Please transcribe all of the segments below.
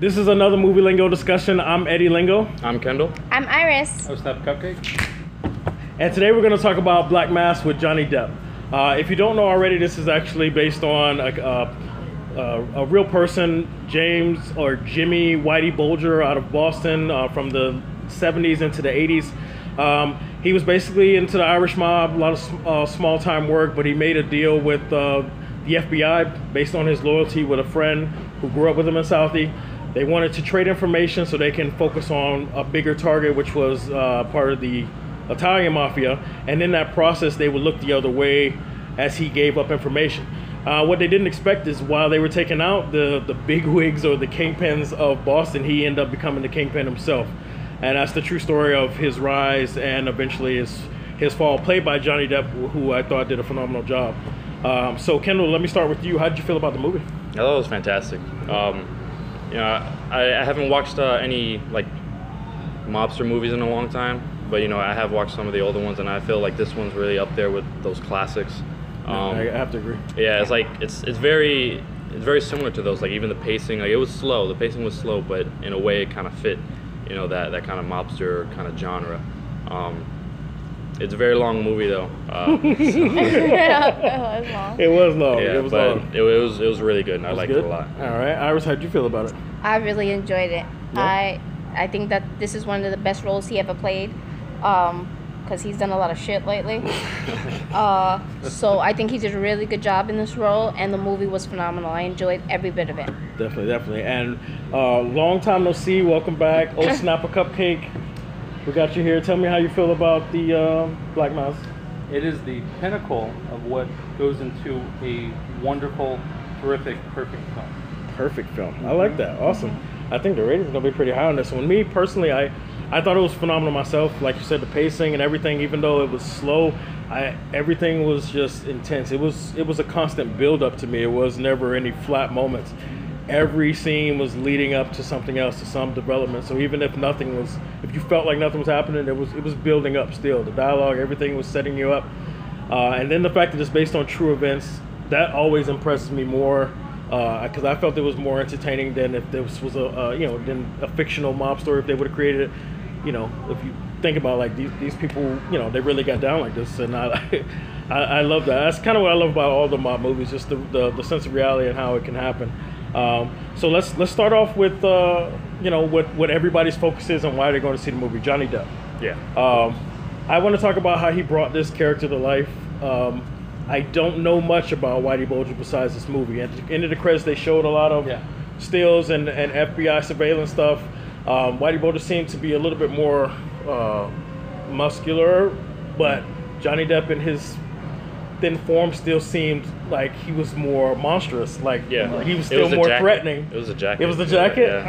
This is another movie lingo discussion. I'm Eddie Lingo. I'm Kendall. I'm Iris. Oh, Steph Cupcake. And today we're going to talk about Black Mass with Johnny Depp. If you don't know already, this is actually based on a real person, James or Jimmy Whitey Bulger out of Boston from the 70s into the 80s. He was basically into the Irish mob, a lot of small-time work, but he made a deal with the FBI based on his loyalty with a friend who grew up with him in Southie. They wanted to trade information so they can focus on a bigger target, which was part of the Italian mafia. And in that process, they would look the other way as he gave up information. What they didn't expect is while they were taking out the bigwigs or the kingpins of Boston, he ended up becoming the kingpin himself. And that's the true story of his rise and eventually his fall, played by Johnny Depp, who I thought did a phenomenal job. So Kendall, let me start with you. How did you feel about the movie? I thought it was fantastic. You know, I haven't watched any like mobster movies in a long time, but you know, I have watched some of the older ones, and I feel like this one's really up there with those classics. I have to agree. Yeah, it's like it's very similar to those. Like even the pacing, like it was slow. The pacing was slow, but in a way, it kind of fit. You know, that kind of mobster kind of genre. It's a very long movie though. It was long. Yeah, it was but long. it was really good, and I liked it a lot. All right, Iris, how did you feel about it? I really enjoyed it. Yeah. I think that this is one of the best roles he ever played, because he's done a lot of shit lately. So I think he did a really good job in this role, and the movie was phenomenal. I enjoyed every bit of it. Definitely. And long time no see. Welcome back. Oh, snap a cupcake. We got you here. Tell me how you feel about the Black Mass. It is the pinnacle of what goes into a wonderful, terrific, perfect film. Perfect film. I like that. Awesome. I think the rating's gonna be pretty high on this one. Me personally, I thought it was phenomenal myself. Like you said, the pacing and everything, even though it was slow, everything was just intense. It was a constant build up to me. It was never any flat moments. Every scene was leading up to something else, to some development. So even if you felt like nothing was happening, it was building up still. The dialogue, everything was setting you up. And then the fact that it's based on true events, that always impresses me more. Because I felt it was more entertaining than if this was than a fictional mob story. If they would have created it, you know, if you think about like these people, you know, they really got down like this, and I love that. That's kind of what I love about all the mob movies, just the sense of reality and how it can happen. So let's start off with what everybody's focus is and why they're going to see the movie. Johnny Depp. Yeah. I want to talk about how he brought this character to life. I don't know much about Whitey Bulger besides this movie. At the end of the credits, they showed a lot of stills and FBI surveillance stuff. Whitey Bulger seemed to be a little bit more muscular, but Johnny Depp in his thin form still seemed like he was more monstrous. Like he was still more threatening. It was a jacket. It was the jacket.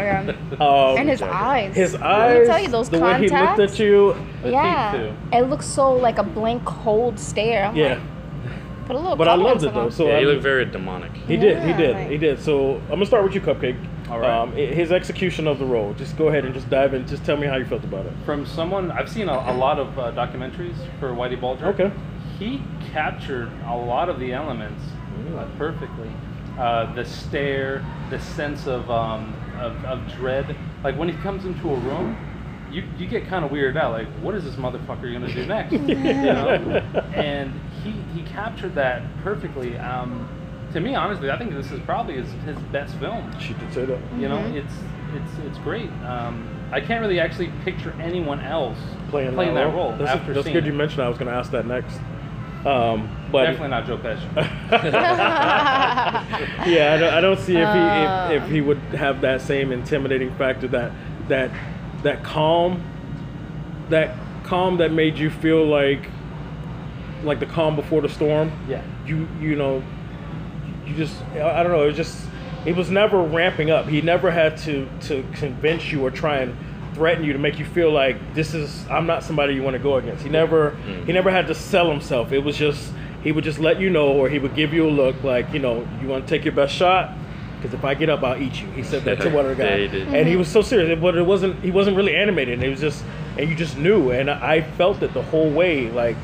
Yeah. And his eyes. His eyes. Let me tell you, those the contacts. way he looked at you. Yeah. It looks so like a blank, cold stare. I'm like, put a little. But I loved it though. So he looked very demonic. He did. So I'm gonna start with you, Cupcake. All right. His execution of the role. Just go ahead and just dive in. Just tell me how you felt about it. From someone, I've seen a lot of documentaries for Whitey Bulger. Okay. He captured a lot of the elements perfectly. The stare, the sense of dread. Like when he comes into a room, you get kind of weirded out. Like, what is this motherfucker gonna do next? You know? And he captured that perfectly. To me, honestly, I think this is probably his best film. She did say that. You know, it's great. I can't really actually picture anyone else playing that role. That's good you mentioned. I was going to ask that next. But definitely not Joe Pesci. Yeah, I don't see if he would have that same intimidating factor, that calm that made you feel like the calm before the storm. Yeah. You just, I don't know, it was never ramping up. He never had to convince you or try and threaten you to make you feel like I'm not somebody you want to go against. He never had to sell himself. It was just, he would just let you know, or he would give you a look like, you want to take your best shot, because if I get up, I'll eat you. He said that to one of the guys. And he was so serious, but he wasn't really animated. It was just, and you just knew, and I felt it the whole way, like,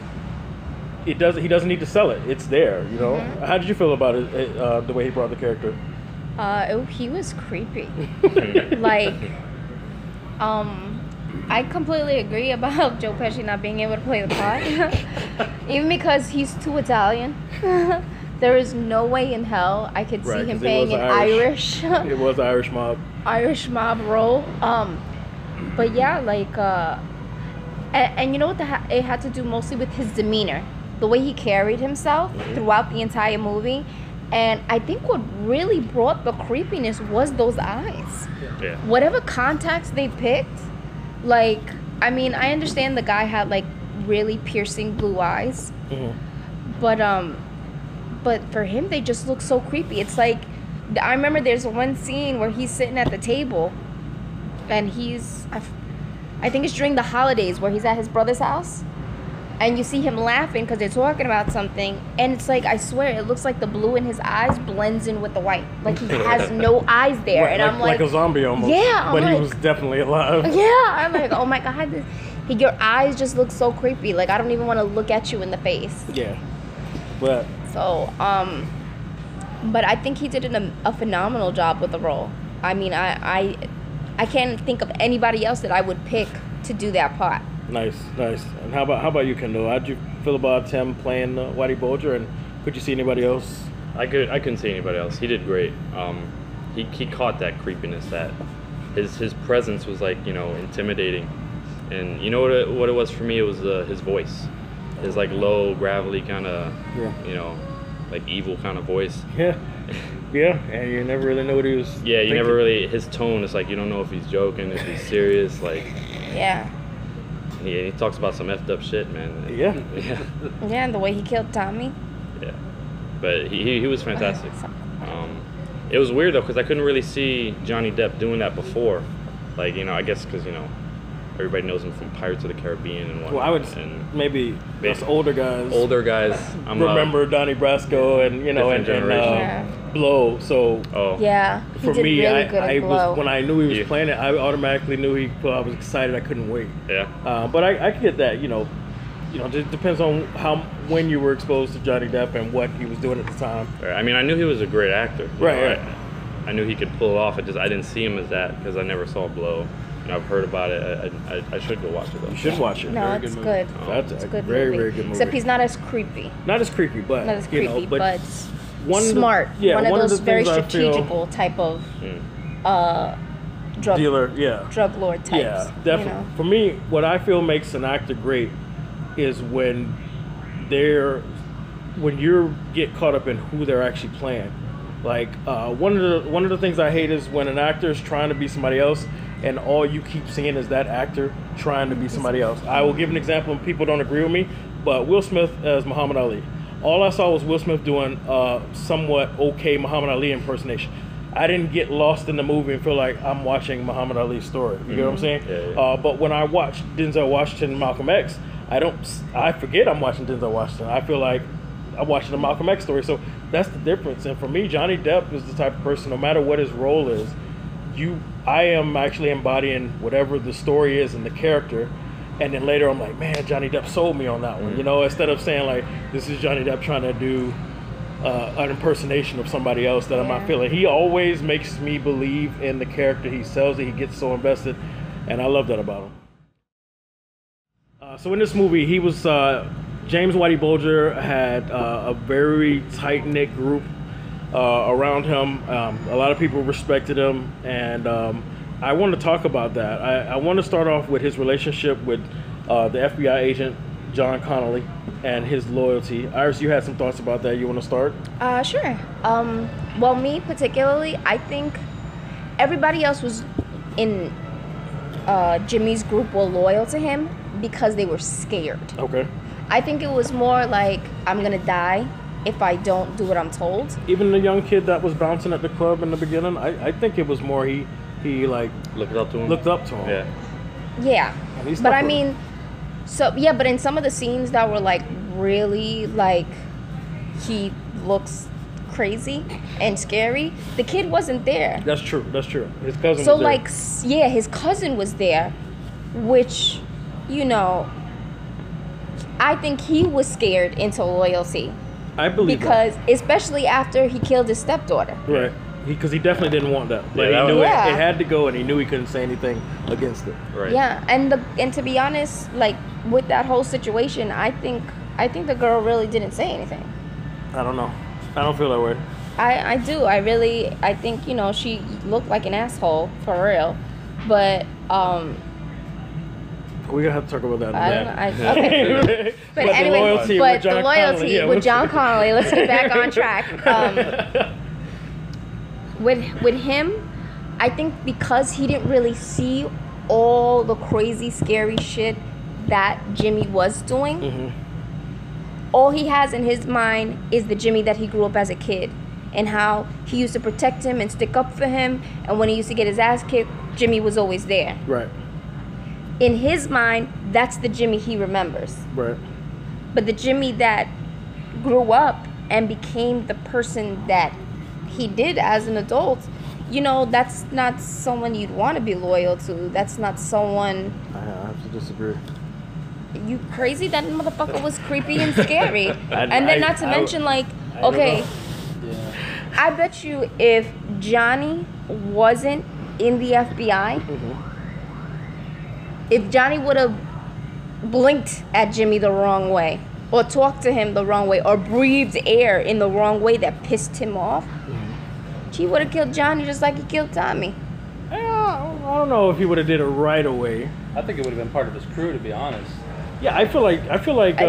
he doesn't need to sell it. It's there, How did you feel about it, the way he brought the character? He was creepy. Like, I completely agree about Joe Pesci not being able to play the part. Even because he's too Italian. There is no way in hell I could see him playing an Irish. It was Irish mob. Irish mob role. But yeah, like, and you know what? It had to do mostly with his demeanor, the way he carried himself throughout the entire movie. And I think what really brought the creepiness was those eyes. Yeah. Whatever contacts they picked, like, I mean, I understand the guy had like really piercing blue eyes, but for him they just look so creepy. It's like, I remember there's one scene where he's sitting at the table, and I think it's during the holidays where he's at his brother's house, and you see him laughing because they're talking about something, and it's like, I swear, it looks like the blue in his eyes blends in with the white. Like, he has no eyes there. Right, and I'm like a zombie almost. Yeah. But he was definitely alive. Yeah, I'm like, oh my God, your eyes just look so creepy. Like, I don't even want to look at you in the face. Yeah. But So, but I think he did a phenomenal job with the role. I mean, I can't think of anybody else that I would pick to do that part. Nice. And how about you, Kendall? How'd you feel about him playing Whitey Bulger, and could you see anybody else? I couldn't see anybody else. He did great. He caught that creepiness. That his presence was like, intimidating, and you know what it was for me. It was his voice, his like low gravelly kind of, like evil kind of voice. Yeah, and you never really know what he was. Yeah, you thinking. never really. His tone is like, you don't know if he's joking, if he's serious. Like, Yeah. he talks about some effed up shit, man. Yeah. Yeah, and the way he killed Tommy. Yeah, but he was fantastic. It was weird though, because I couldn't really see Johnny Depp doing that before. Like, I guess because everybody knows him from Pirates of the Caribbean and whatnot. Well, I would maybe us older guys. Remember Donnie Brasco and different generation. and Blow. So Yeah, for he did me, really good at Blow. when I knew he was playing it, I automatically knew I was excited. I couldn't wait. Yeah. But I get that. It depends on when you were exposed to Johnny Depp and what he was doing at the time. Right. I mean, I knew he was a great actor. Right. I knew he could pull it off. I didn't see him as that because I never saw Blow. I've heard about it. I should go watch it though. You should watch it. No, very it's good. good. That's a good very, movie. very good movie. Except he's not as creepy. Not as creepy, but Not as creepy, but smart. One of those very strategical type of drug dealer. drug lord types. Yeah, definitely. For me, what I feel makes an actor great is when you get caught up in who they're actually playing. Like one of the things I hate is when an actor is trying to be somebody else, and all you keep seeing is that actor trying to be somebody else. I will give an example, and people don't agree with me, but Will Smith as Muhammad Ali. All I saw was Will Smith doing somewhat okay Muhammad Ali impersonation. I didn't get lost in the movie and feel like I'm watching Muhammad Ali's story. You get what I'm saying? Yeah. But when I watch Denzel Washington and Malcolm X, I forget I'm watching Denzel Washington. I feel like I'm watching the Malcolm X story. So that's the difference. And for me, Johnny Depp is the type of person, no matter what his role is, I am actually embodying whatever the story is and the character. And then later I'm like, man, Johnny Depp sold me on that one. Instead of saying like, this is Johnny Depp trying to do an impersonation of somebody else that I'm not feeling. He always makes me believe in the character he sells it. He gets so invested. And I love that about him. So in this movie, he was James Whitey Bulger had a very tight-knit group around him. A lot of people respected him, and I want to talk about that. I want to start off with his relationship with the FBI agent John Connolly and his loyalty. Iris, you had some thoughts about that. You want to start? Sure. Well, me particularly, I think everybody else was in Jimmy's group were loyal to him because they were scared. Okay. I think it was more like, I'm gonna die if I don't do what I'm told. Even the young kid that was bouncing at the club in the beginning, I think it was more he like looked up to him. Yeah. But I mean, but in some of the scenes that were like really like he looks crazy and scary, the kid wasn't there. That's true. His cousin so was there. like his cousin was there, which I think he was scared into loyalty. I believe because especially after he killed his stepdaughter. Right. because he definitely didn't want that. But Yeah, he knew Yeah. it had to go, and he knew he couldn't say anything against it. Right. Yeah, and to be honest, like with that whole situation, I think the girl really didn't say anything. I don't know. I don't feel that way. I do. I think, you know, she looked like an asshole for real. But We're gonna have to talk about that. I don't know. Okay. But But anyway, the loyalty but with John the loyalty Connolly, yeah, with John Connolly, let's get back on track. With him, I think because he didn't really see all the crazy, scary shit that Jimmy was doing, Mhm. all he has in his mind is the Jimmy that he grew up as a kid, and how he used to protect him and stick up for him, and when he used to get his ass kicked, Jimmy was always there. Right. In his mind, that's the Jimmy he remembers. Right. But the Jimmy that grew up and became the person that he did as an adult, you know, that's not someone you'd want to be loyal to. That's not someone... I have to disagree. You crazy? That motherfucker was creepy and scary. I Not to mention, like, I don't okay, know. Yeah. I bet you if Johnny wasn't in the FBI, if Johnny would have blinked at Jimmy the wrong way, or talked to him the wrong way, or breathed air in the wrong way that pissed him off, he would have killed Johnny just like he killed Tommy. I don't know if he would have did it right away. I think it would have been part of his crew, to be honest. Yeah, I feel like I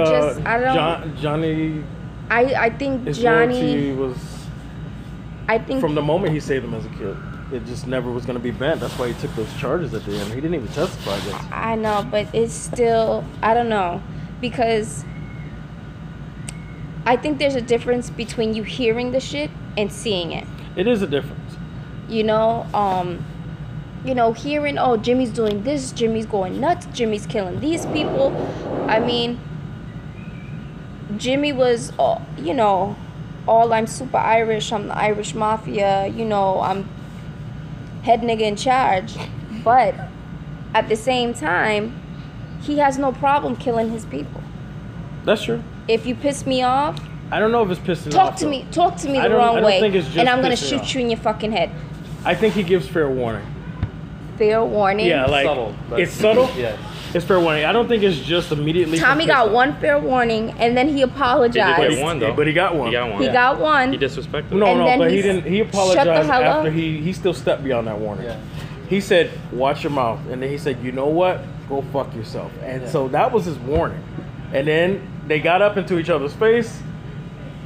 don't- Johnny. I think His Johnny. loyalty was I think from the moment he saved him as a kid. It just never was going to be bent. That's why he took those charges at the end. He didn't even testify against. I know, but it's still, I don't know, because I think there's a difference between you hearing the shit and seeing it. It is a difference. You know, hearing, oh, Jimmy's doing this, Jimmy's going nuts, Jimmy's killing these people. I mean, Jimmy was, you know, all I'm super Irish, I'm the Irish mafia, you know, I'm head nigga in charge. But at the same time, he has no problem killing his people. That's true. If you piss me off, I don't know if it's pissing talk off. to though. me I the don't- wrong I don't way, think it's just and I'm gonna pissing shoot off. you in your fucking head. I think he gives fair warning. Fair warning. Yeah, like Subtle, but- it's subtle. Yeah. It's fair warning. I don't think it's just immediately. Tommy from got pissed one fair warning, and then he apologized. He did one, though. But he got one. He got one. He got one. He disrespected. No, And no, then but he he's- didn't. He shut the apologized hell after up. he still stepped beyond that warning. Yeah. He said, "Watch your mouth," and then he said, "You know what? Go fuck yourself." And Yeah. so that was his warning. And then they got up into each other's face.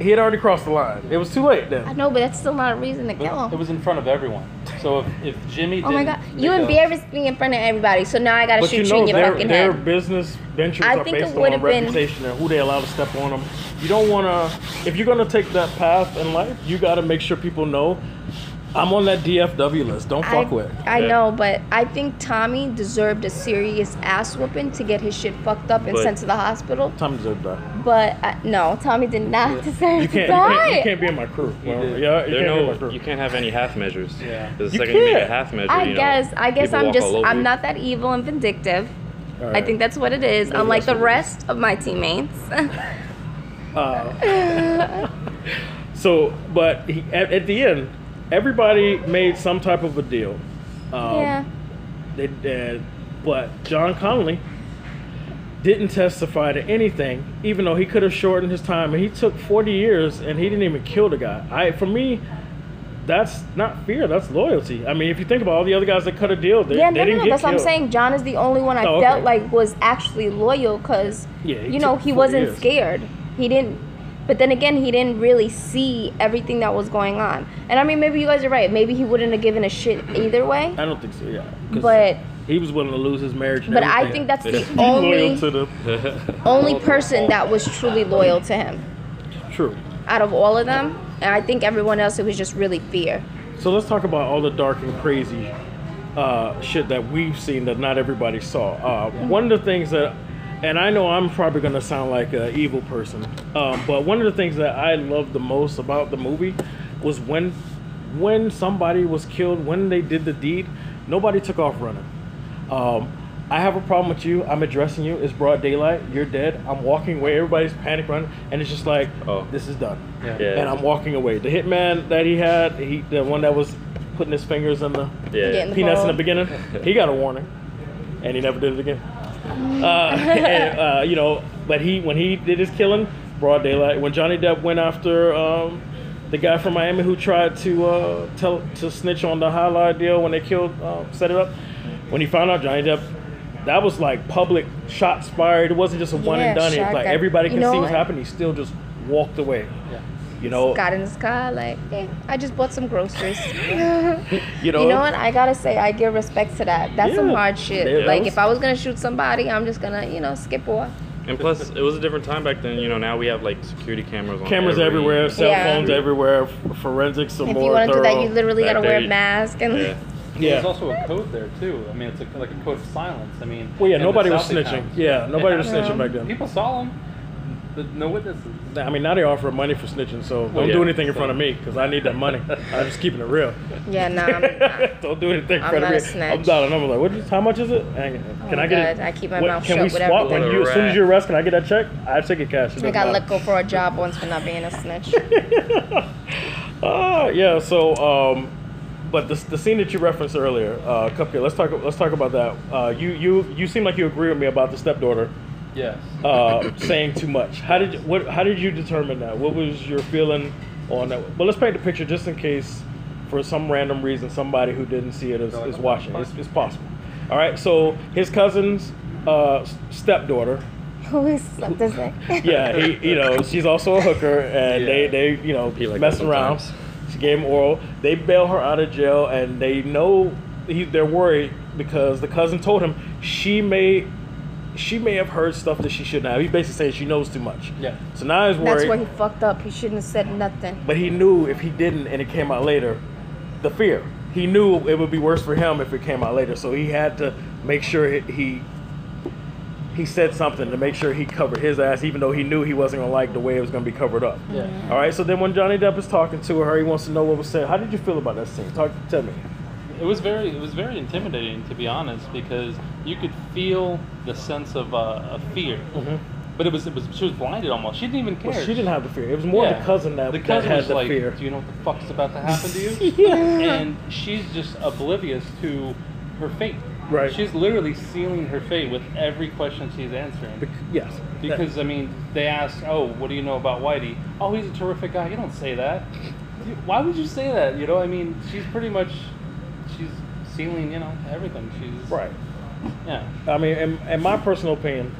He had already crossed the line. It was too late I then. know, but that's still not a reason to kill But it him. was in front of everyone. So if Jimmy Oh my didn't god, you make a- embarrassed me in front of everybody, so now I gotta But shoot you you know in your fucking their head. business ventures I are think it based on would've been- reputation and who they allow to step on them. You don't want to. If you're gonna take that path in life, you got to make sure people know I'm on that DFW list. Don't fuck with. I Yeah. know, but I think Tommy deserved a serious ass whooping to get his shit fucked up and But- sent to the hospital. Tom deserved that. But no, Tommy did not deserve You to can't. die. You can't be in my crew. Well, did. yeah, you There can't be in my no, crew. you can't have any half measures. Yeah. The You second you make a can't. half measure, I you know, guess people I'm walk just all over I'm you. not that evil and vindictive. All I right. think that's what it is. Maybe Unlike that's the what it is. rest of my teammates. So, but at the end, everybody made some type of a deal. Yeah. They did, but John Connolly didn't testify to anything, even though he could have shortened his time. And he took 40 years, and he didn't even kill the guy. For me, that's not fear. That's loyalty. I mean, if you think about all the other guys that cut a deal, they, Yeah, they no, didn't no, get that's what I'm killed. saying. John is the only one I Oh, felt okay. like was actually loyal because, Yeah, he you know, took he 40 wasn't years. scared. He didn't, but then again, he didn't really see everything that was going on. And I mean, maybe you guys are right. Maybe he wouldn't have given a shit either way. I don't think so. Yeah, 'cause But he was willing to lose his marriage. And but I everything think that's to the be loyal only to the only person that was truly loyal to him true. out of all of them. And I think everyone else, it was just really fear. So let's talk about all the dark and crazy shit that we've seen that not everybody saw. One of the things that, and I know I'm probably going to sound like an evil person, but one of the things that I loved the most about the movie was when somebody was killed, when they did the deed, nobody took off running. I have a problem with you. I'm addressing you. It's broad daylight. You're dead. I'm walking away. Everybody's panic running, and it's just like, this is done. Yeah. Yeah. And I'm walking away. The hitman that he had, the one that was putting his fingers in the peanuts in the beginning, he got a warning, and he never did it again. You know, but when he did his killing, broad daylight. When Johnny Depp went after the guy from Miami who tried to snitch on the highlight deal when they killed, set it up. When he found out Johnny Depp, that was like public shots fired. It wasn't just a one and done. It like everybody could see what's happening. He still just walked away. Yeah. You know, got in his car like, hey, I just bought some groceries. you know what? I gotta say, I give respect to that. That's some hard shit. Yeah, like if I was gonna shoot somebody, I'm just gonna, skip off. And plus, it was a different time back then. You know, now we have like security cameras on everywhere, cell phones everywhere, forensics are if more you want to do that, you thorough. literally gotta wear a mask and. There's also a code there too. I mean, it's like a code of silence. I mean, well, yeah, nobody was South snitching. Towns. Yeah, nobody was snitching back then. People saw him, but no witnesses. I mean, now they offer money for snitching, so don't do anything in front of me because I need that money. I'm just keeping it real. Yeah, nah, I'm not. Don't do anything in front of not me. a snitch. I'm dialing. I'm like, how much is it? Can I get it? I keep my mouth can shut. we swap when whatever. as soon as you arrest? Can I get that check? I take it cash. I got let go for a job once for not being a snitch. Yeah. So, but the scene that you referenced earlier, Cupcake. Let's talk about that. You seem like you agree with me about the stepdaughter. Yes. Saying too much. How did you determine that? What was your feeling on that? Well, let's paint the picture just in case, for some random reason, somebody who didn't see it is watching. It's possible. All right. So his cousin's stepdaughter. Who is something to say? Yeah, she's also a hooker, and they messing around. She gave him oral. They bail her out of jail, and they know they're worried because the cousin told him she may have heard stuff that she shouldn't have. He basically saying she knows too much. Yeah. So now he's worried. That's where he fucked up. He shouldn't have said nothing. But he knew if he didn't and it came out later, the fear. He knew it would be worse for him if it came out later. So he had to make sure he said something to make sure he covered his ass, even though he knew he wasn't gonna like the way it was gonna be covered up. Yeah. All right. So then when Johnny Depp is talking to her, he wants to know what was said. How did you feel about that scene? Tell me. It was very intimidating, to be honest, because you could feel the sense of fear. Mm-hmm. But she was blinded almost. She didn't even care. Well, she didn't have the fear. It was more the cousin that cousin had was the like, fear. Do you know what the fuck's about to happen to you? Yeah. And she's just oblivious to her fate. Right. She's literally sealing her fate with every question she's answering. Yes. Because, I mean, they ask, oh, what do you know about Whitey? Oh, he's a terrific guy. You don't say that. Why would you say that? I mean, she's pretty much, she's sealing, everything. She's... Right. Yeah. I mean, in my personal opinion,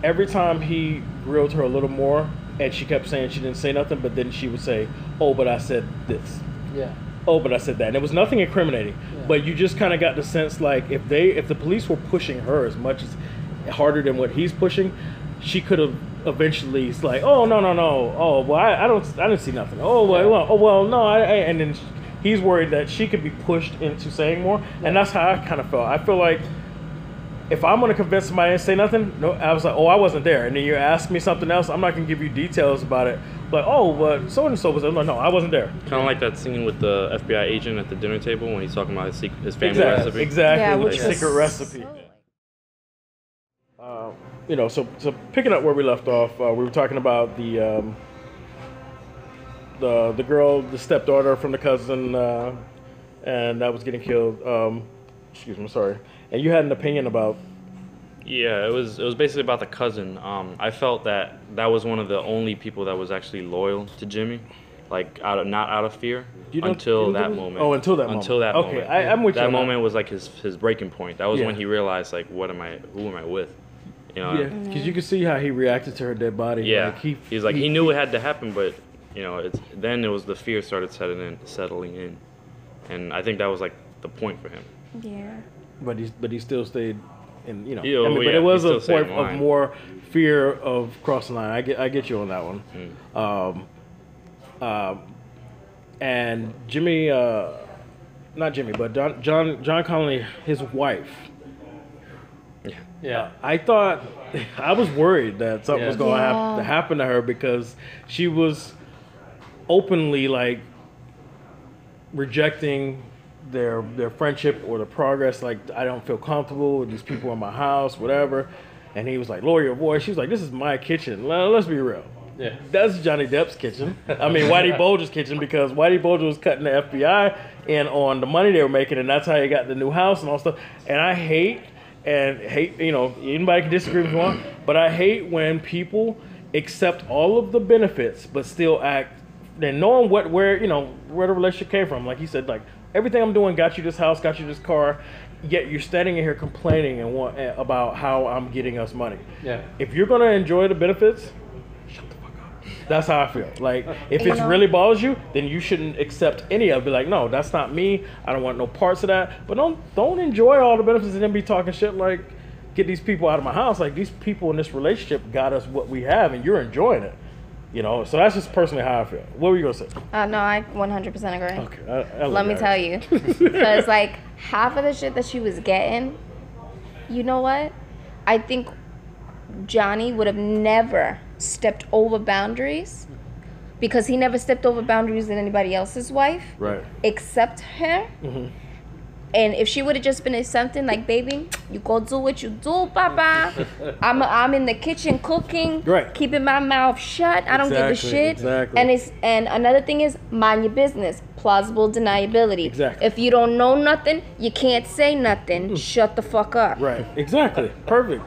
every time he grilled her a little more, and she kept saying she didn't say nothing, but then she would say, oh, but I said this. Yeah. Oh, but I said that. And it was nothing incriminating. Yeah. But you just kind of got the sense like if the police were pushing her as much as harder than what he's pushing, she could have eventually like, oh, no. Oh, well, I didn't see nothing. Oh, well, no. And then he's worried that she could be pushed into saying more. Yeah. And that's how I kind of felt. I feel like if I'm going to convince somebody to say nothing, no, I was like, oh, I wasn't there. And then you ask me something else, I'm not going to give you details about it. Like, oh, but so-and-so was there. No, I wasn't there. Kind of like that scene with the FBI agent at the dinner table when he's talking about his family recipe. Exactly, with the secret recipe. So picking up where we left off, we were talking about the girl, the stepdaughter from the cousin, and that was getting killed. Excuse me, sorry. And you had an opinion about... Yeah, it was basically about the cousin. I felt that was one of the only people that was actually loyal to Jimmy, like not out of fear, until that moment. Oh, until that moment. Until that moment. Okay, I'm with you. That moment was like his breaking point. That was when he realized like, who am I with? Yeah, because you could see how he reacted to her dead body. Yeah, like he knew it had to happen, but then it was the fear started settling in, and I think that was like the point for him. Yeah. But he still stayed. And but it was a point of more fear of crossing the line. I get you on that one. And Jimmy, not Jimmy, but John Connolly, his wife. Yeah. I thought I was worried that something was going to happen to her because she was openly like rejecting their friendship or the progress. Like, I don't feel comfortable with these people in my house, whatever. And he was like, lower your voice. She was like, this is my kitchen. Let's be real. Yeah. That's Johnny Depp's kitchen. I mean, Whitey Bulger's kitchen, because Whitey Bulger was cutting the FBI in on the money they were making, and that's how he got the new house and all stuff. And I hate, you know, anybody can disagree with me, but I hate when people accept all of the benefits but still act, then knowing where the relationship came from. Like he said, like, everything I'm doing got you this house, got you this car, yet you're standing in here complaining about how I'm getting us money. Yeah. If you're gonna enjoy the benefits, shut the fuck up. That's how I feel. Like, if it really bothers you, then you shouldn't accept any of it. Be like, no, that's not me. I don't want no parts of that. But don't enjoy all the benefits and then be talking shit like, get these people out of my house. Like, these people in this relationship got us what we have, and you're enjoying it. You know, so that's just personally how I feel. What were you gonna say? No, I 100% agree. Okay, Let me tell you, because like half of the shit that she was getting, you know what? I think Johnny would have never stepped over boundaries, because he never stepped over boundaries with anybody else's wife, right? Except her. Mm-hmm. And if she would have just been accepting, like, baby, you go do what you do, papa. I'm in the kitchen cooking, right, keeping my mouth shut. I don't give a shit. Exactly. And another thing is, mind your business. Plausible deniability. Exactly. If you don't know nothing, you can't say nothing. Shut the fuck up. Right. Exactly. Perfect.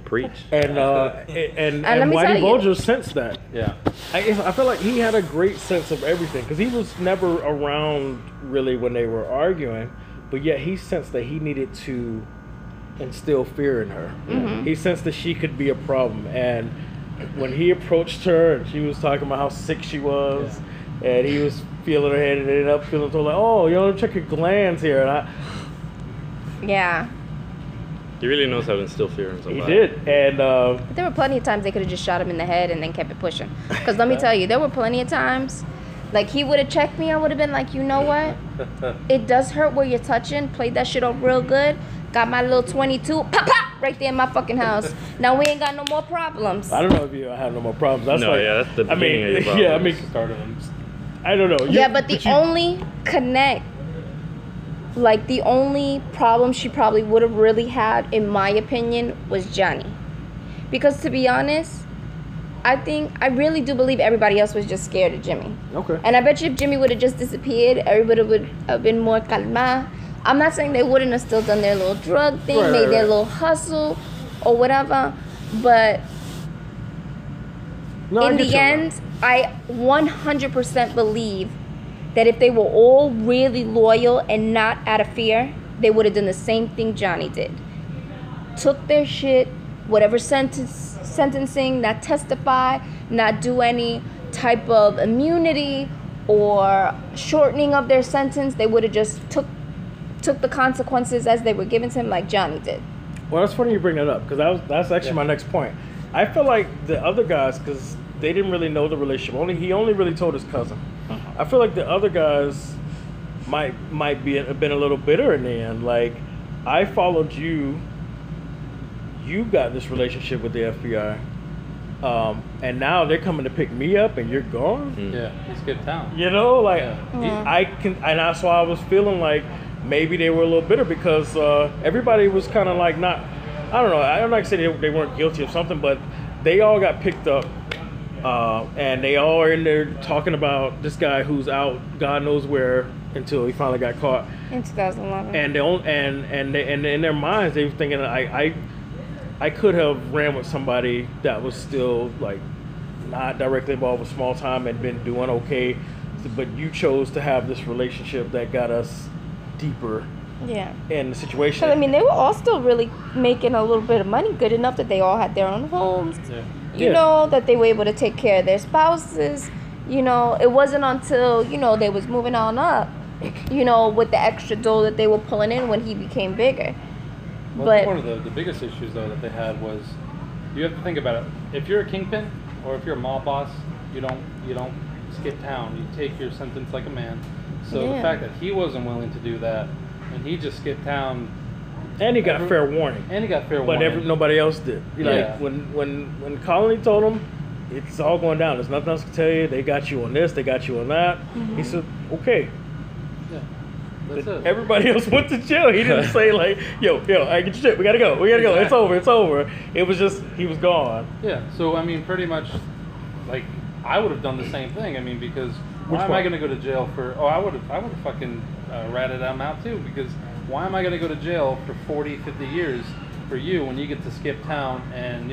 Preach. And Whitey Bulger sensed that. Yeah. I feel like he had a great sense of everything, because he was never around really when they were arguing. But yet he sensed that he needed to instill fear in her. Mm-hmm. He sensed that she could be a problem. And when he approached her and she was talking about how sick she was, and he was feeling her head and ended up feeling so like, oh, you want to check your glands here. And yeah. He really knows how to instill fear in somebody. He did. And but there were plenty of times they could have just shot him in the head and then kept it pushing. Because let me tell you, there were plenty of times, like, he would have checked me, I would have been like, you know what? It does hurt where you're touching. Played that shit off real good. Got my little 22, pop, pop, right there in my fucking house. Now we ain't got no more problems. I don't know if you have no more problems. That's that's the beginning of your problem. Yeah, I mean, Start of them. I don't know. But the only problem she probably would have really had, in my opinion, was Johnny. Because to be honest, I really do believe everybody else was just scared of Jimmy. Okay. And I bet you if Jimmy would have just disappeared, everybody would have been more calma. I'm not saying they wouldn't have still done their little drug thing, their little hustle or whatever, but in the end, I 100% believe that if they were all really loyal and not out of fear, they would have done the same thing Johnny did. Took their shit, whatever sentencing, not testify, not do any type of immunity or shortening of their sentence. They would have just took the consequences as they were given to him, like Johnny did. Well, that's funny you bring that up, because that's actually my next point. I feel like the other guys, because they didn't really know the relationship. He only really told his cousin. I feel like the other guys might have been a little bitter in the end. Like, I followed you. You got this relationship with the FBI, and now they're coming to pick me up, and you're gone. Yeah, he skipped town. You know, like, and that's why I was feeling like maybe they were a little bitter, because everybody was kind of like not. I don't know. I don't like to say they weren't guilty of something, but they all got picked up, and they all are in there talking about this guy who's out God knows where until he finally got caught in 2011. And and in their minds they were thinking, I could have ran with somebody that was still like not directly involved with small time and been doing okay, but you chose to have this relationship that got us deeper in the situation. Because I mean, they were all still really making a little bit of money, good enough that they all had their own homes. You know, that they were able to take care of their spouses. You know, it wasn't until, you know, they was moving on up, you know, with the extra dough that they were pulling in when he became bigger. Well, but one of the biggest issues, though, that they had was, you have to think about it. If you're a kingpin or if you're a mob boss, you don't skip town. You take your sentence like a man. So the fact that he wasn't willing to do that, and he just skipped town, and he got fair warning. But nobody else did. Like when Colony told him, it's all going down. There's nothing else to tell you. They got you on this. They got you on that. Mm-hmm. He said, okay. Yeah. That's it. Everybody else went to jail. He didn't say like, yo, I get your shit. We gotta go. It's over. It's over. It was just he was gone. Yeah. So I mean, pretty much, like I would have done the same thing. I mean, because why am I going to go to jail for? Oh, I would have fucking ratted them out too. Because why am I going to go to jail for 40, 50 years for you when you get to skip town and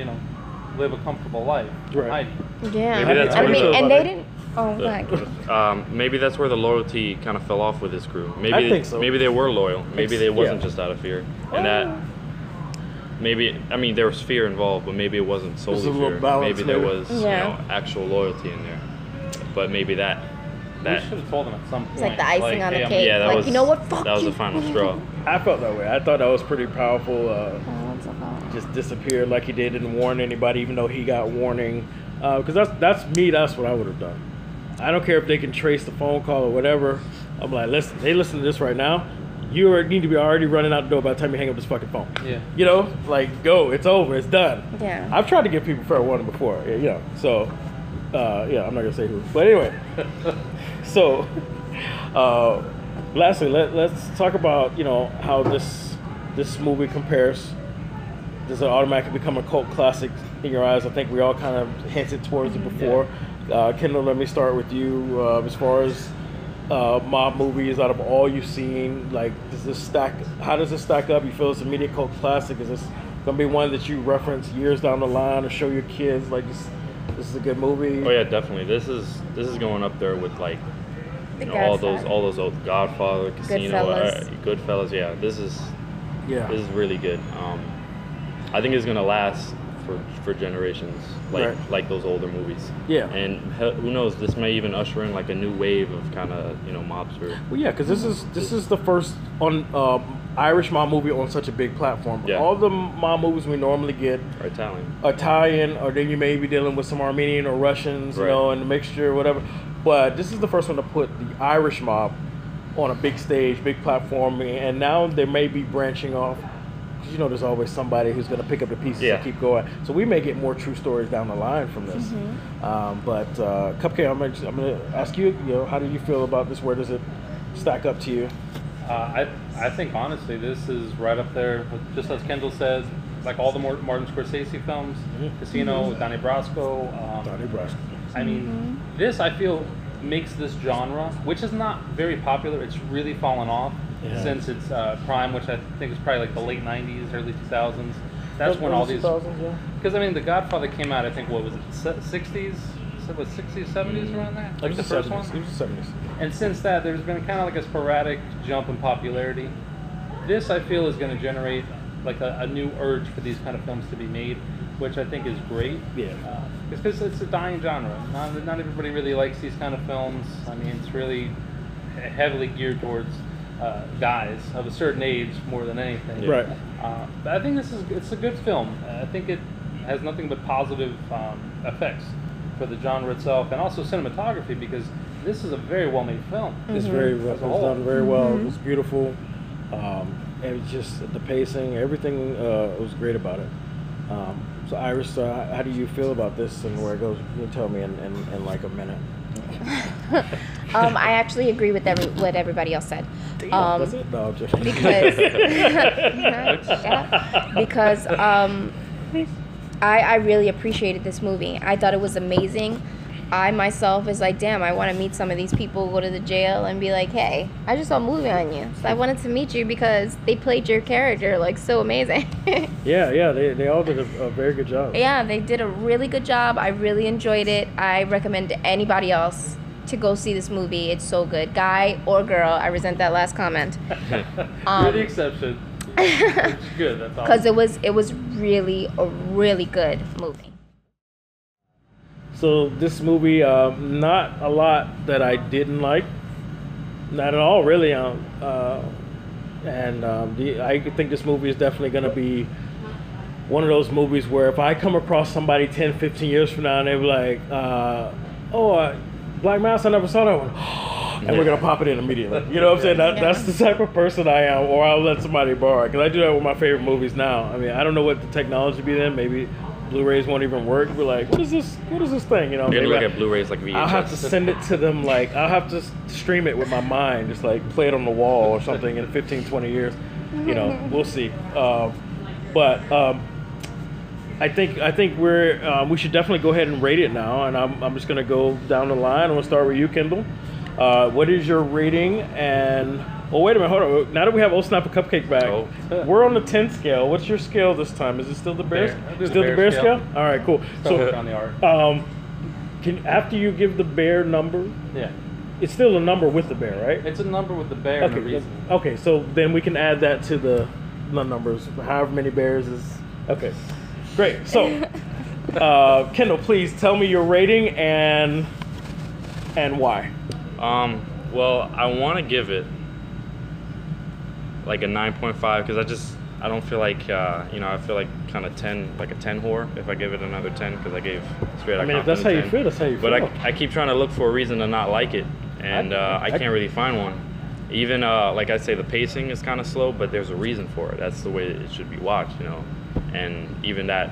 live a comfortable life? Right. Yeah. Maybe that's I where mean, the- and they didn't. Oh, my. Maybe that's where the loyalty kind of fell off with this crew. Maybe I think so. Maybe they were loyal. Maybe they wasn't Yeah. just out of fear, and that maybe there was fear involved, but maybe it wasn't solely There's a little fear. balance Maybe there maybe. was Yeah. actual loyalty in there, but maybe that You should have told them at some point. It's like the icing on the hey, I'm- cake. yeah, that Like, was you know what? Fuck that was you. the final straw. I felt that way. I thought that was pretty powerful. What's up, Just disappeared like he did, didn't warn anybody, even though he got warning. Because that's me. That's what I would have done. I don't care if they can trace the phone call or whatever. I'm like, listen, they listen to this right now. You need to be already running out the door by the time you hang up this fucking phone. Yeah. Like go. It's over. It's done. Yeah. I've tried to give people fair warning before. So, I'm not gonna say who. But anyway, so, lastly, let's talk about how this movie compares. Does it automatically become a cult classic in your eyes? I think we all kind of hinted towards it before. Kendall, let me start with you. As far as mob movies, out of all you've seen, like, how does this stack up? You feel it's a media cult classic? Is this gonna be one that you reference years down the line or show your kids like this is a good movie? Oh yeah, definitely. This is going up there with like The all Godfather. those old Godfather, Casino, Goodfellas. Yeah, this is really good. I think it's gonna last for generations, like those older movies. Yeah. And who knows? This may even usher in like a new wave of kind of mobster. Well, yeah, because this is the first Irish mob movie on such a big platform. Yeah. All the mob movies we normally get Or Italian. Italian, or then you may be dealing with some Armenian or Russians, Right. and the mixture, whatever. But this is the first one to put the Irish mob on a big stage, big platform, and now they may be branching off. Because there's always somebody who's going to pick up the pieces and keep going. So we may get more true stories down the line from this. But Cupcake, I'm going to ask you, how do you feel about this? Where does it stack up to you? I think honestly, this is right up there with, just as Kendall says, like all the Martin Scorsese films, Casino, with Donnie Brasco. Donnie Brasco. I mean, this I feel makes this genre, which is not very popular. It's really fallen off since its prime, which I think is probably like the late '90s, early 2000s. That's when all these. 2000s, yeah. Because I mean, The Godfather came out. I think what was it, '60s? Was 60s, 70s around there? Like the first one. It was the 70s. And since that, there's been kind of like a sporadic jump in popularity. This, I feel, is going to generate like a new urge for these kind of films to be made, which I think is great. Yeah. Because it's a dying genre. Not everybody really likes these kind of films. I mean, it's really heavily geared towards guys of a certain age more than anything. Right. But I think it's a good film. I think it has nothing but positive effects for the genre itself, and also cinematography, because this is a very well-made film. It's very well. As It's a whole. done very well. It was beautiful. And it's just the pacing, everything was great about it. So Iris, how do you feel about this and where it goes? You can tell me in like a minute. I actually agree with what everybody else said. That's it? No, I'm just because I really appreciated this movie. I thought it was amazing. I myself is like, damn, I want to meet some of these people, go to the jail and be like, hey, I just saw a movie on you. So I wanted to meet you because they played your character like so amazing. Yeah, they all did a very good job. Yeah, they did a really good job. I really enjoyed it. I recommend to anybody else to go see this movie. It's so good. Guy or girl, I resent that last comment. You're the exception. It's good, that's all. Because it was really a really good movie. So this movie, not a lot that I didn't like, not at all really. I think this movie is definitely going to be one of those movies where if I come across somebody 10, 15 years from now and they're like, Black Mass, I never saw that one. And we're going to pop it in immediately. You know what I'm saying? That's the type of person I am, or I'll let somebody borrow it. Because I do that with my favorite movies now. I mean, I don't know what the technology be then. Maybe Blu-rays won't even work. We're like, what is this? What is this thing? You know, You're gonna maybe look at Blu-rays like VHS. I'll have to send it to them. Like I'll have to stream it with my mind, just like play it on the wall or something in 15, 20 years. You know, we'll see. I think we should definitely go ahead and rate it now, and I'm just gonna go down the line. I'm gonna start with you, Kendall. What is your rating? And wait a minute, hold on. Now that we have Old Snap a Cupcake back, we're on the 10 scale. What's your scale this time? Is it still the bear? Still the bear scale? All right, cool. So on the art. After you give the bear number, Yeah. it's still a number with the bear, right? It's a number with the bear and a reason. Okay, so then we can add that to the numbers. However many bears is okay. Great. So, Kendall, please tell me your rating and why. Well, I want to give it like a 9.5 because I don't feel like I feel like kind of 10, like a 10 whore if I give it another 10 because I gave straight out. I mean, if that's how you feel, that's how you feel. But I keep trying to look for a reason to not like it, and I can't really find one. Even like I say, the pacing is kind of slow, but there's a reason for it. That's the way it should be watched, you know. And even that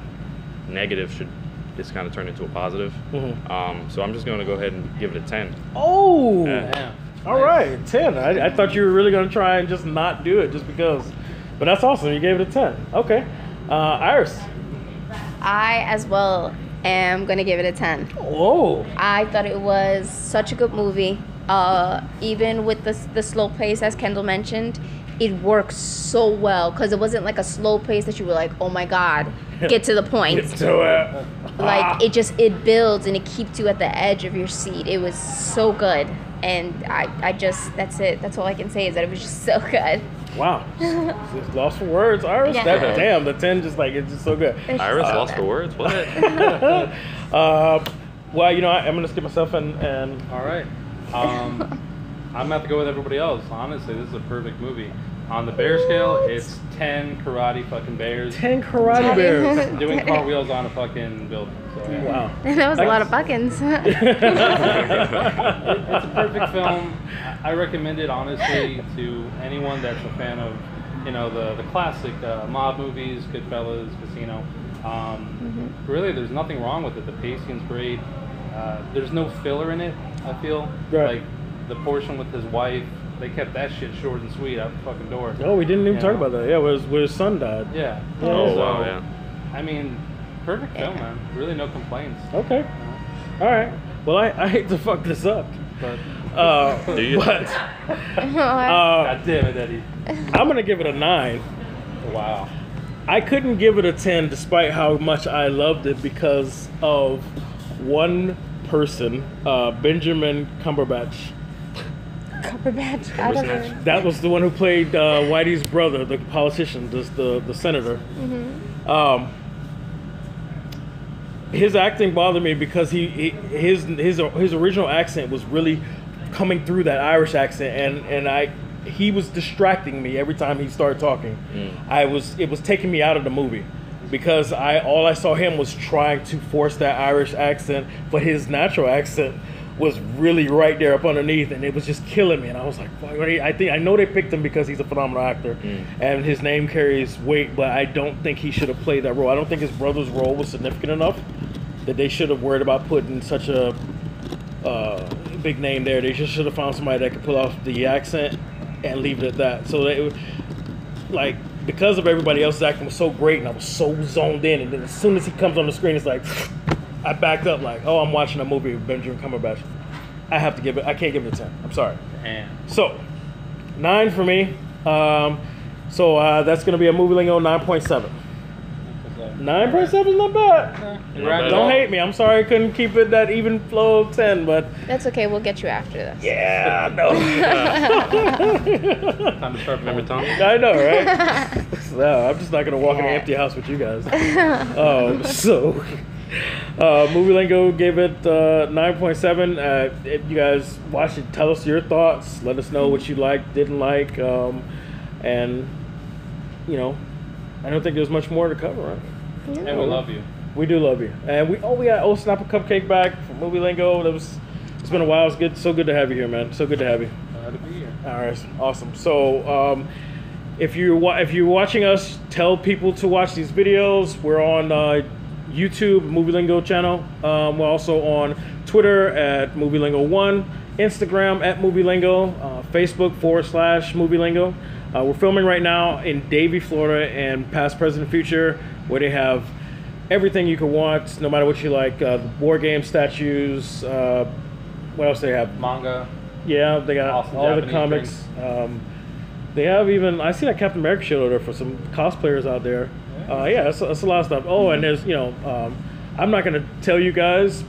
negative should just kind of turn into a positive. So I'm just going to go ahead and give it a 10. Oh, Yeah. all right, 10. I thought you were really going to try and just not do it just because. But that's awesome. You gave it a 10. Okay. Iris. I as well am gonna give it a 10. Whoa. I thought it was such a good movie. Even with the slow pace, as Kendall mentioned, it works so well because it wasn't like a slow pace that you were like, oh my god, get to the point. Get to it. Like it builds and it keeps you at the edge of your seat. It was so good, and I just that's it. That's all I can say is that it was just so good. Wow. Just lost for words, Iris. Yeah. Damn, the 10 just like it's just so good. Iris lost for words. What? Well, you know, I'm gonna skip myself and All right. I'm gonna have to go with everybody else. Honestly, this is a perfect movie. On the bear scale, it's 10 karate fucking bears 10 karate bears. doing cartwheels on a fucking building. So, yeah. Wow. That was a lot of buckins. It's a perfect film. I recommend it honestly to anyone that's a fan of, you know, the classic mob movies, Goodfellas, Casino. Really, there's nothing wrong with it. The pacing's great. There's no filler in it, I feel. Right. Like the portion with his wife, they kept that shit short and sweet out the fucking door. Oh, we didn't even You talk know? about that. Yeah, where his son died. Yeah. Oh, So, wow, yeah. I mean, perfect film, man. Really no complaints. Okay. You know? All right. Well, I hate to fuck this up. But Do you? But God damn it, Eddie. I'm gonna give it a 9. Wow. I couldn't give it a 10 despite how much I loved it because of one person, Benjamin Cumberbatch. Cumberbatch. I don't know. That was the one who played Whitey's brother, the politician, the senator. His acting bothered me because his original accent was really coming through that Irish accent, and he was distracting me every time he started talking. It was taking me out of the movie because all I saw him was trying to force that Irish accent, but his natural accent was really right there up underneath, and it was just killing me. And I was like, I know they picked him because he's a phenomenal actor, and his name carries weight, but I don't think he should have played that role. I don't think his brother's role was significant enough that they should have worried about putting such a big name there. They just should have found somebody that could pull off the accent and leave it at that. So they, like, because of everybody else's acting was so great, and I was so zoned in, and then as soon as he comes on the screen, it's like I backed up like, oh, I'm watching a movie with Benjamin Cumberbatch. I can't give it a 10. I'm sorry. Damn. So, 9 for me. So that's going to be a movie lingo 9.7. 9.7 is not bad. Don't hate me. I'm sorry I couldn't keep it that even flow of 10, but That's okay. We'll get you after this. yeah, no. Time to start. Remember Tom? I know, right? No, I'm just not going to walk in an empty house with you guys. Movie Lingo gave it 9.7. If you guys watched it, tell us your thoughts. Let us know what you liked, didn't like, and you know, I don't think there's much more to cover. Right? And we love you. We do love you, and we got Old Snap a Cupcake back from Movie Lingo. It's been a while. It's good, so good to have you here, man. So good to have you. Glad to be here. All right, awesome. So, if you're watching us, tell people to watch these videos. We're on YouTube, Movie Lingo channel. We're also on Twitter at Movie Lingo 1, Instagram at Movie Lingo, Facebook /Movie Lingo. We're filming right now in Davie, Florida, and Past, Present, Future, where they have everything you could want, no matter what you like. Board game statues. What else they have? Manga. Yeah, they got Awesome all the Japanese comics. They have even, I see that Captain America shield there for some cosplayers out there. Yeah, that's a lot of stuff. Oh, and there's, I'm not going to tell you guys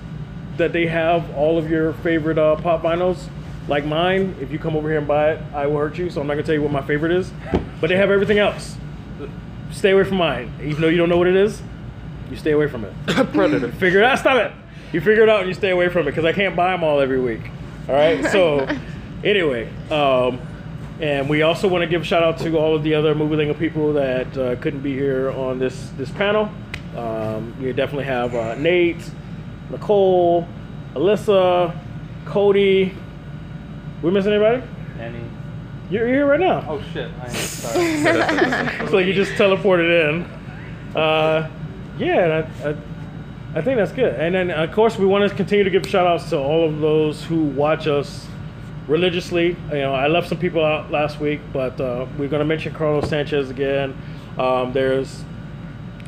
that they have all of your favorite pop vinyls, like mine. If you come over here and buy it, I will hurt you, so I'm not going to tell you what my favorite is. But they have everything else. Stay away from mine. Even though you don't know what it is, you stay away from it. Predator. Figure it out. Stop it. You figure it out and you stay away from it, because I can't buy them all every week. All right? So, anyway, and we also want to give a shout out to all of the other Movie Lingo people that couldn't be here on this panel. We definitely have Nate, Nicole, Alyssa, Cody. We missing anybody? Annie. You're here right now. Oh shit! I am sorry. So you just teleported in. Yeah, I think that's good. And then of course we want to continue to give shout outs to all of those who watch us religiously. I left some people out last week, but we're going to mention Carlos Sanchez again. There's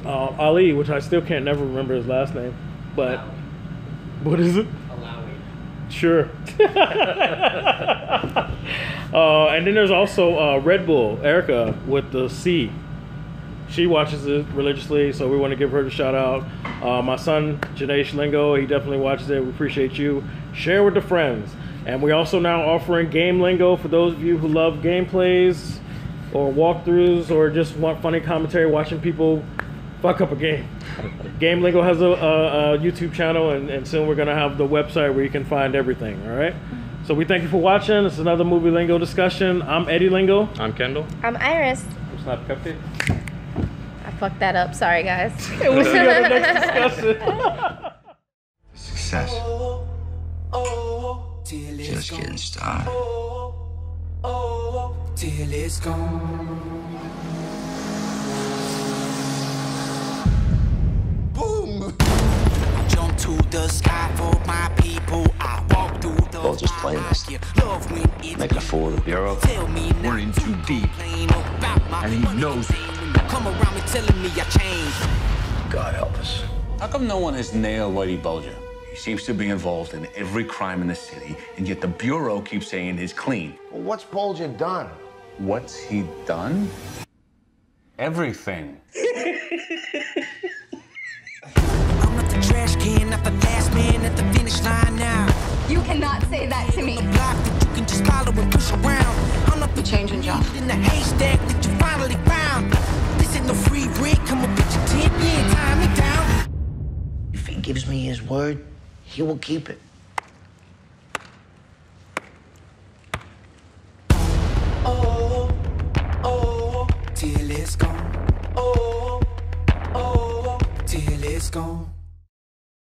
Ali, which I still can't never remember his last name, but what is it? Sure. And then there's also Red Bull, Erica with the C. She watches it religiously, so we want to give her the shout out. My son, Janesh Lingo, he definitely watches it. We appreciate you. Share with the friends. And we're also now offering Game Lingo for those of you who love gameplays or walkthroughs or just want funny commentary watching people fuck up a game. Game Lingo has a YouTube channel, and soon we're going to have the website where you can find everything, all right? So we thank you for watching. This is another Movie Lingo discussion. I'm Eddie Lingo. I'm Kendall. I'm Iris. I'm Snap Cupcake. I fucked that up. Sorry, guys. And we'll see you on the next discussion. Success. Just getting started. Till it's gone. Boom! I jump to the sky for my people. I walk through the Bulger's playlist. Making a fool of the Bureau. We're in too deep. And he knows it. Come around me telling me I changed. God help us. How come no one has nailed Whitey Bulger? He seems to be involved in every crime in the city, and yet the Bureau keeps saying he's clean. Well, what's Bulger done? What's he done? Everything. I'm not the trash can, not the last man at the finish line now. You cannot say that to me. The block that you can just follow and push around. I'm not the changing job. in the haystack that you finally found. This ain't no free rent. Come on, bitch, your 10 year time me down. If he gives me his word, he will keep it. Oh, oh, till it's gone. Oh, oh, till it's gone.